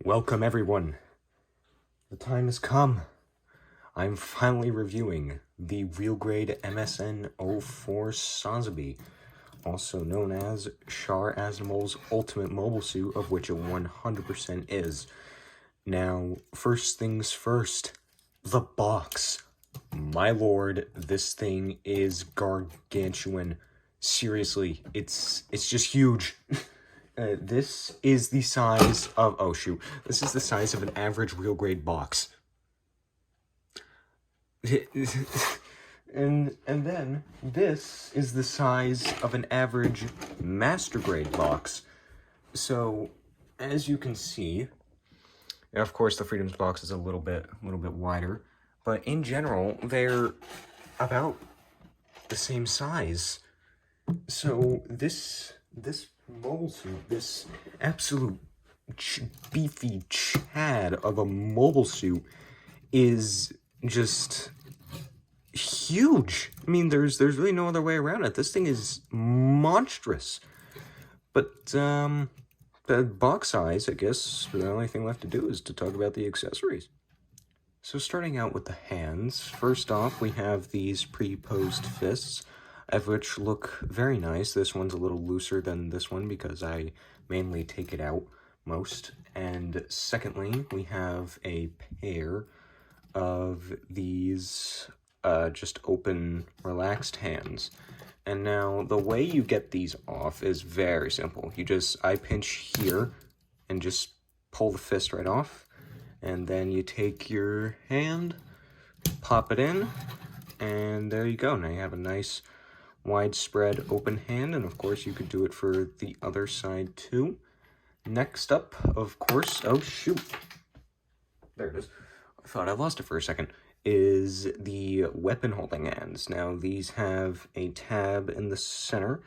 Welcome everyone. The time has come. I'm finally reviewing the real grade MSN-04 Sazabi, also known as Shar Aznamol's ultimate mobile suit, of which it 100% is. Now, first things first, the box. My lord, this thing is gargantuan. Seriously, it's just huge. This is the size of, this is the size of an average real grade box. and then this is the size of an average master grade box. So, as you can see, of course the Freedoms box is a little bit wider, but in general, they're about the same size. So this mobile suit, this absolute beefy chad of a mobile suit is just huge. I mean, there's really no other way around it. This thing is monstrous. But the box size, I guess the only thing left to do is to talk about the accessories. So starting out with the hands, first off we have these pre-posed fists, of which look very nice. This one's a little looser than this one because I mainly take it out most. And secondly, we have a pair of these just open, relaxed hands. And now the way you get these off is very simple. I pinch here and just pull the fist right off. And then you take your hand, pop it in, and there you go. Now you have a nice widespread open hand, and of course you could do it for the other side too. Next up, of course, oh shoot, there it is. I thought I lost it for a second. Is the weapon holding hands. Now these have a tab in the center,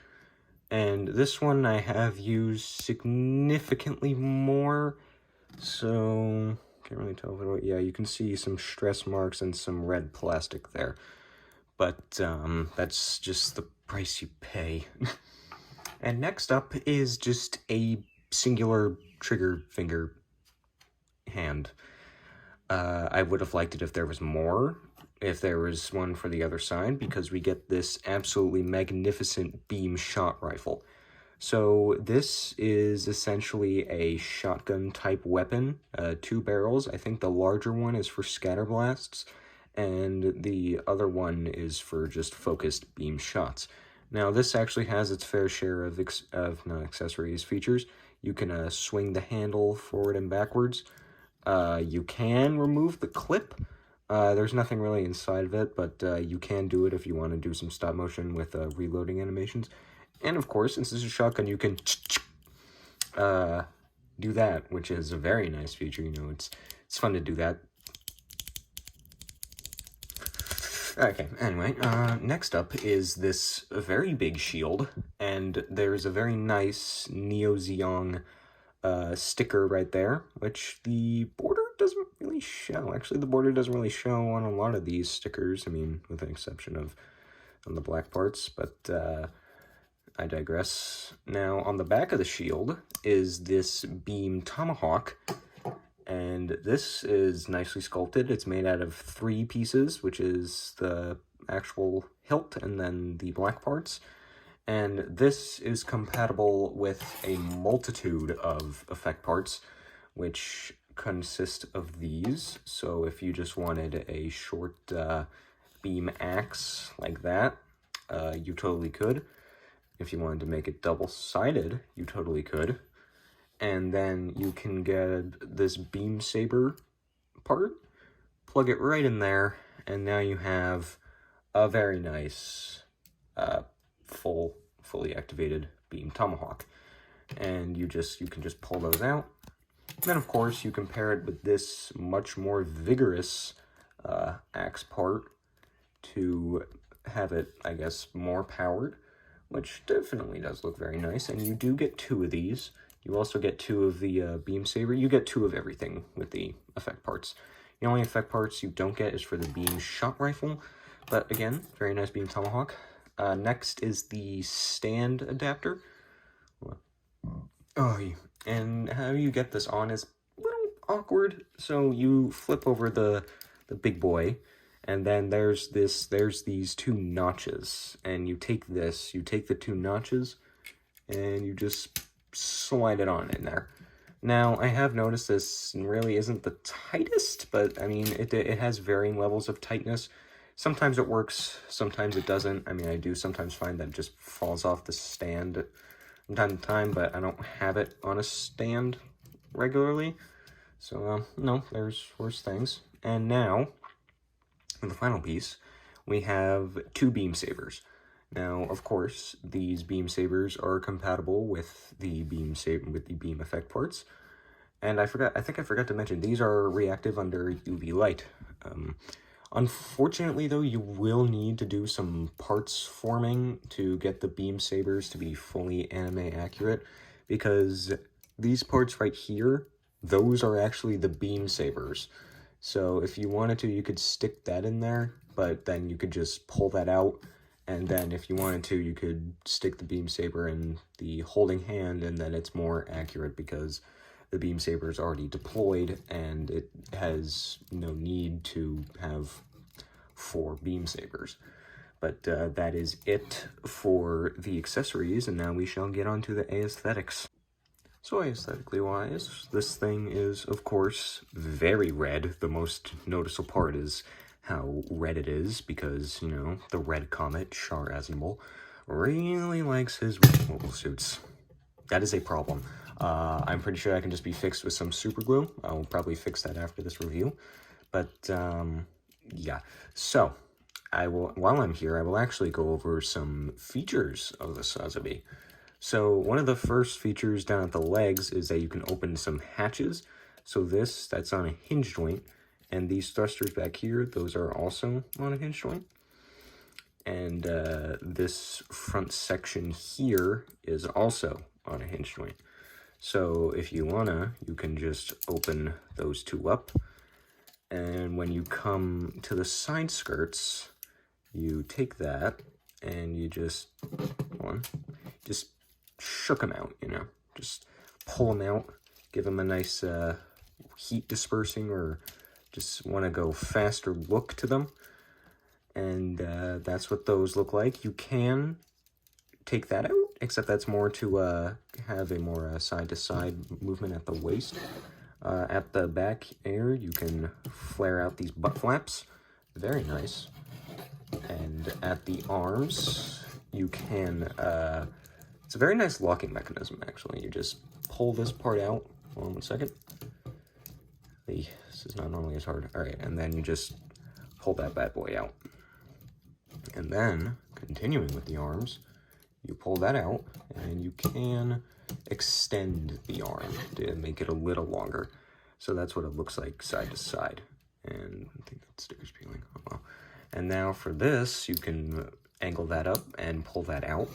and this one I have used significantly more, so can't really tell if yeah, you can see some stress marks and some red plastic there. But that's just the price you pay. And next up is just a singular trigger finger hand. I would have liked it if there was more, if there was one for the other side, because we get this absolutely magnificent beam shot rifle. So this is essentially a shotgun type weapon, 2 barrels. I think the larger one is for scatter blasts, and the other one is for just focused beam shots. Now this actually has its fair share of not accessories, features. You can swing the handle forward and backwards. You can remove the clip. There's nothing really inside of it, but you can do it if you want to do some stop motion with reloading animations. And of course, since this is a shotgun, you can do that, which is a very nice feature. You know, it's fun to do that. Okay, anyway, next up is this very big shield, and there's a very nice Neo Zeong sticker right there, which the border doesn't really show. Actually, the border doesn't really show on a lot of these stickers, I mean, with the exception of on the black parts, but I digress. Now, on the back of the shield is this beam tomahawk, and this is nicely sculpted. It's made out of 3 pieces, which is the actual hilt and then the black parts. And this is compatible with a multitude of effect parts, which consist of these. So if you just wanted a short beam axe like that, you totally could. If you wanted to make it double-sided, you totally could. And then you can get this beam saber part, plug it right in there, and now you have a very nice fully activated beam tomahawk. And you can just pull those out. And then of course you can pair it with this much more vigorous axe part to have it, I guess, more powered, which definitely does look very nice. And you do get 2 of these. You also get 2 of the beam saber. You get 2 of everything with the effect parts. The only effect parts you don't get is for the beam shot rifle, but again, very nice beam tomahawk. Next is the stand adapter. Oh, and how you get this on is a little awkward. So you flip over the big boy, and then there's these two notches, and you take the two notches, and you just slide it on in there. Now, I have noticed this really isn't the tightest, but I mean, it has varying levels of tightness. Sometimes it works, sometimes it doesn't. I mean, I do sometimes find that it just falls off the stand from time to time, but I don't have it on a stand regularly. So, no, there's worse things. And now, for the final piece, we have two beam sabers. Now, of course, these beam sabers are compatible with the beam effect parts. And I think I forgot to mention, these are reactive under UV light. Unfortunately, though, you will need to do some parts forming to get the beam sabers to be fully anime accurate, because these parts right here, those are actually the beam sabers. So if you wanted to, you could stick that in there, but then you could just pull that out, and then if you wanted to, you could stick the beam saber in the holding hand, and then it's more accurate because the beam saber is already deployed, and it has no need to have 4 beam sabers. But that is it for the accessories, and now we shall get on to the aesthetics. So aesthetically wise, this thing is, of course, very red. The most noticeable part is how red it is, because, you know, the Red Comet, Char Aznable, really likes his mobile suits. That is a problem. I'm pretty sure that can just be fixed with some super glue. I'll probably fix that after this review. But, yeah. So, while I'm here, I will actually go over some features of the Sazabi. So, one of the first features down at the legs is that you can open some hatches. So that's on a hinge joint. And these thrusters back here, those are also on a hinge joint. And this front section here is also on a hinge joint. So if you wanna, you can just open those two up. And when you come to the side skirts, you take that and you just shook them out, you know. Just pull them out, give them a nice heat dispersing, or just want to go faster look to them. And that's what those look like. You can take that out, except that's more to have a more side-to-side movement at the waist. At the back here, you can flare out these butt flaps. Very nice. And at the arms, you can... it's a very nice locking mechanism, actually. You just pull this part out. Hold on one second. This is not normally as hard. All right, and then you just pull that bad boy out. And then, continuing with the arms, you pull that out, and you can extend the arm to make it a little longer. So that's what it looks like side to side. And I think that sticker's peeling. Oh, well. And now for this, you can angle that up and pull that out.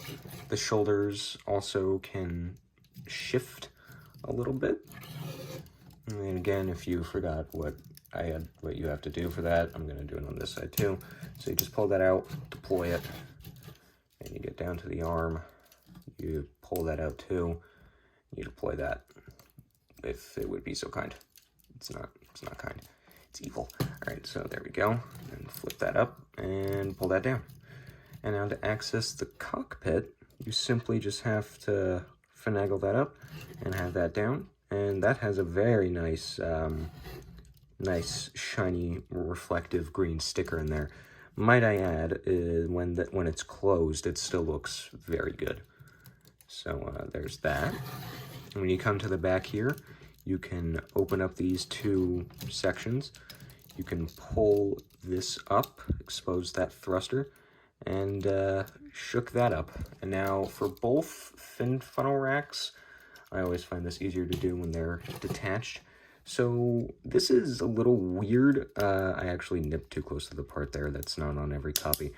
The shoulders also can shift a little bit. And again, if you forgot what you have to do for that, I'm going to do it on this side too. So you just pull that out, deploy it, and you get down to the arm. You pull that out too. You deploy that, if it would be so kind. It's not kind. It's evil. All right, so there we go. And flip that up and pull that down. And now to access the cockpit, you simply just have to finagle that up and have that down. And that has a very nice, nice shiny reflective green sticker in there. Might I add, when it's closed, it still looks very good. So there's that. And when you come to the back here, you can open up these two sections. You can pull this up, expose that thruster, and shook that up. And now for both fin funnel racks, I always find this easier to do when they're detached. So this is a little weird. I actually nipped too close to the part there that's not on every copy.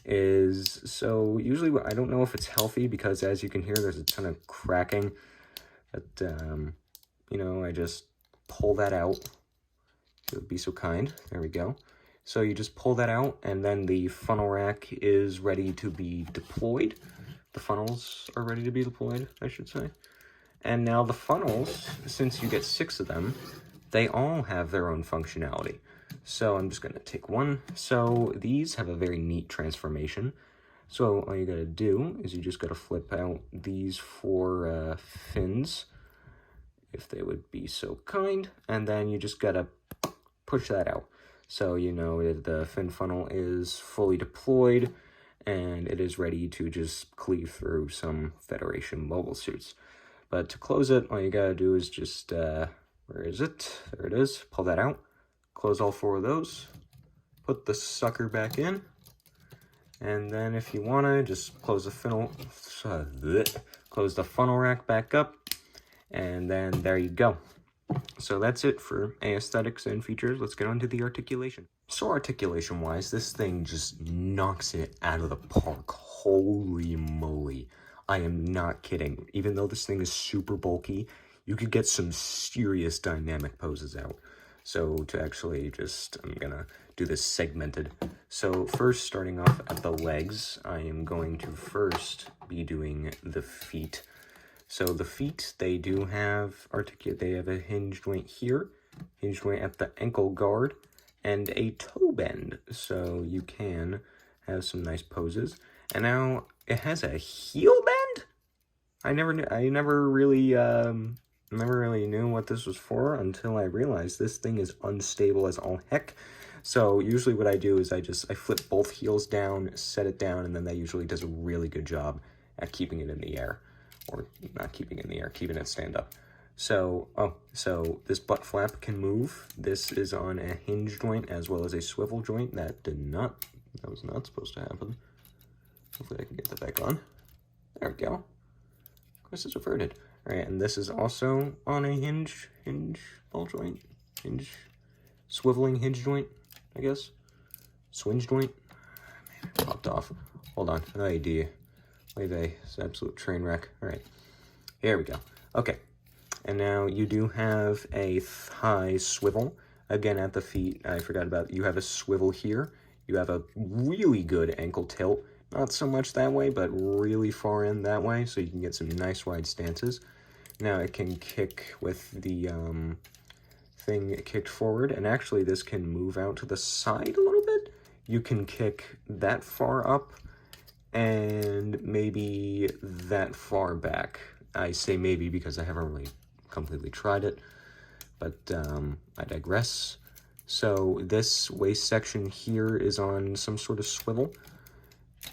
So usually I don't know if it's healthy, because as you can hear, there's a ton of cracking. But, you know, I just pull that out. It would be so kind. There we go. So you just pull that out, and then the funnel rack is ready to be deployed. The funnels are ready to be deployed, I should say. And now the funnels, since you get 6 of them, they all have their own functionality. So I'm just going to take one. So these have a very neat transformation. So all you got to do is you just got to flip out these 4 fins, if they would be so kind, and then you just got to push that out. So you know the fin funnel is fully deployed, and it is ready to just cleave through some Federation mobile suits. But to close it, all you gotta do is just, where is it? There it is. Pull that out. Close all 4 of those. Put the sucker back in. And then if you wanna, just close the funnel rack back up. And then there you go. So that's it for aesthetics and features. Let's get on to the articulation. So articulation-wise, this thing just knocks it out of the park. Holy moly. I am not kidding. Even though this thing is super bulky, you could get some serious dynamic poses out. So to actually just, I'm gonna do this segmented. So first, starting off at the legs, I am going to first be doing the feet. So the feet, they do have they have a hinge joint here, hinge joint at the ankle guard, and a toe bend. So you can have some nice poses. And now it has a heel bend? I never really knew what this was for until I realized this thing is unstable as all heck. So usually what I do is I flip both heels down, set it down, and then that usually does a really good job at keeping it in the air. Or not keeping it in the air, keeping it stand up. So, so this butt flap can move. This is on a hinge joint as well as a swivel joint. That was not supposed to happen. Hopefully I can get that back on. There we go. Of course it's reverted. All right, and this is also on a hinge ball joint, swiveling hinge joint, I guess. Swinge joint. Man, it popped off. Hold on, an idea. It's an absolute train wreck. All right, here we go. Okay, and now you do have a thigh swivel. Again, at the feet, I forgot about, you have a swivel here. You have a really good ankle tilt. Not so much that way, but really far in that way, so you can get some nice wide stances. Now it can kick with the thing kicked forward, and actually this can move out to the side a little bit. You can kick that far up, and maybe that far back. I say maybe because I haven't really completely tried it, but I digress. So this waist section here is on some sort of swivel,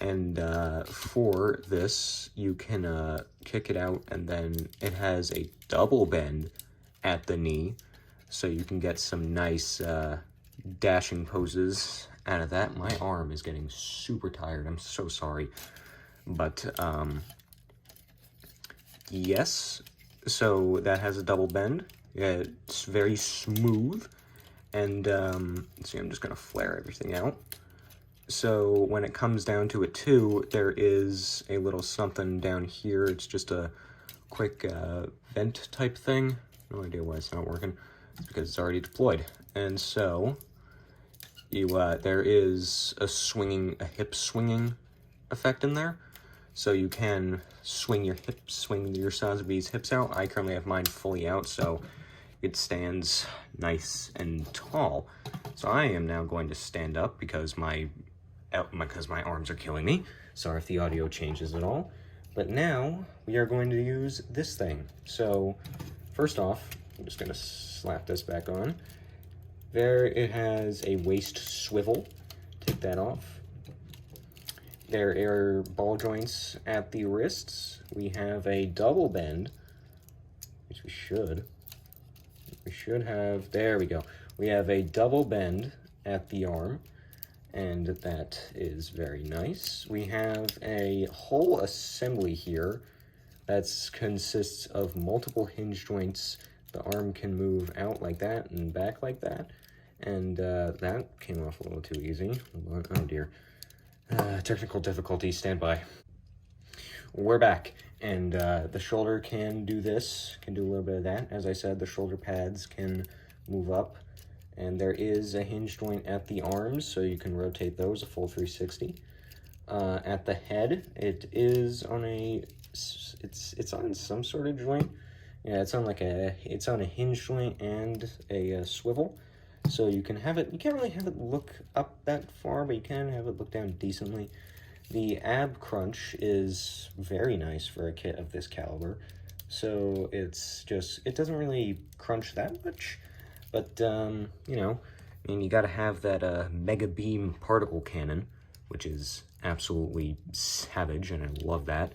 and for this you can kick it out, and then it has a double bend at the knee, so you can get some nice dashing poses out of that. My arm is getting super tired. I'm so sorry. But, yes. So that has a double bend. It's very smooth. And, see, I'm just going to flare everything out. So when it comes down to it, too, there is a little something down here. It's just a quick vent type thing. No idea why it's not working. It's because it's already deployed. And so there is a hip swinging effect in there. So you can swing your Sazabi's hips out. I currently have mine fully out, so it stands nice and tall. So I am now going to stand up because my arms are killing me. Sorry if the audio changes at all. But now we are going to use this thing. So first off, I'm just going to slap this back on. There it has a waist swivel. Take that off. There are ball joints at the wrists. We have a double bend, which we should have. There we go. We have a double bend at the arm, and that is very nice. We have a whole assembly here that consists of multiple hinge joints. The arm can move out like that and back like that. And that came off a little too easy. Oh dear. Technical difficulty, stand by. We're back. And the shoulder can do this, can do a little bit of that. As I said, the shoulder pads can move up. And there is a hinge joint at the arms, so you can rotate those a full 360. At the head, it is on it's on some sort of joint. Yeah, it's on a hinge joint and a swivel, so you can have it. You can't really have it look up that far, but you can have it look down decently. The ab crunch is very nice for a kit of this caliber, so it doesn't really crunch that much, but you know, I mean, you got to have that mega beam particle cannon, which is absolutely savage, and I love that.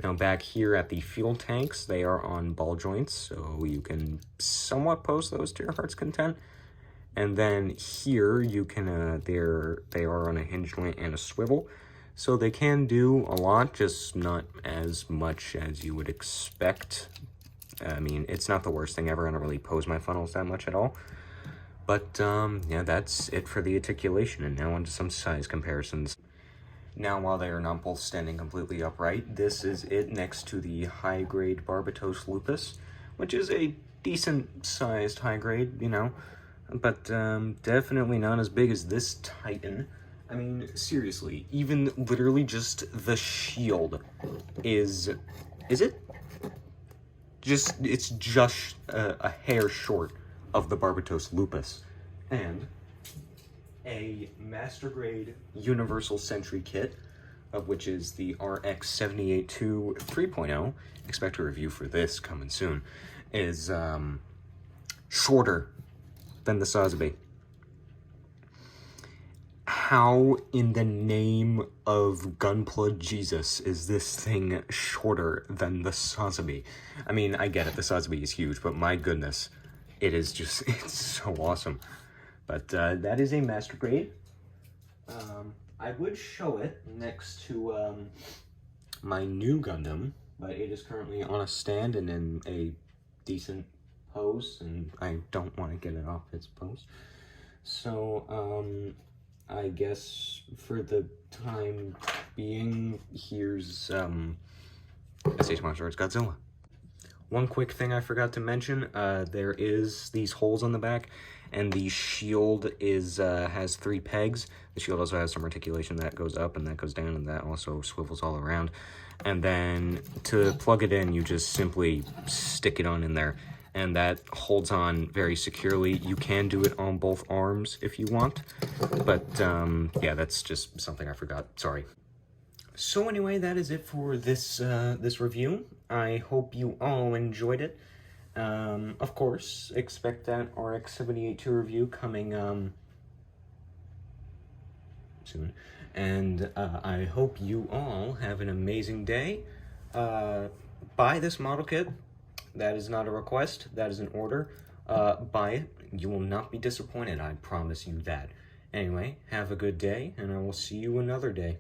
Now back here at the fuel tanks, they are on ball joints, so you can somewhat post those to your heart's content. And then here you can, they are on a hinge joint and a swivel, so they can do a lot, just not as much as you would expect. I mean, it's not the worst thing ever. I don't really pose my funnels that much at all. But yeah, that's it for the articulation, and now onto some size comparisons. Now, while they are not both standing completely upright, this is it next to the high-grade Barbatos Lupus, which is a decent-sized high-grade, you know, but definitely not as big as this Titan. I mean, seriously, even literally just the shield is it? It's just a hair short of the Barbatos Lupus. And a master grade universal sentry kit, of which is the RX-78-2 3.0, expect a review for this coming soon, is shorter than the Sazabi. How in the name of Gunpla Jesus is this thing shorter than the Sazabi? I mean, I get it, the Sazabi is huge, but my goodness, it's so awesome. But that is a master grade. I would show it next to my new Gundam, but it is currently on a stand and in a decent pose, and I don't want to get it off its pose. So, I guess for the time being, here's SA Sponsor, it's Godzilla. One quick thing I forgot to mention, there is these holes on the back, and the shield has 3 pegs. The shield also has some articulation that goes up and that goes down, and that also swivels all around. And then to plug it in, you just simply stick it on in there, and that holds on very securely. You can do it on both arms if you want, but yeah, that's just something I forgot, sorry. So anyway, that is it for this this review. I hope you all enjoyed it. Of course, expect that RX-78-2 review coming soon. And I hope you all have an amazing day. Buy this model kit. That is not a request, that is an order. Buy it. You will not be disappointed, I promise you that. Anyway, have a good day, and I will see you another day.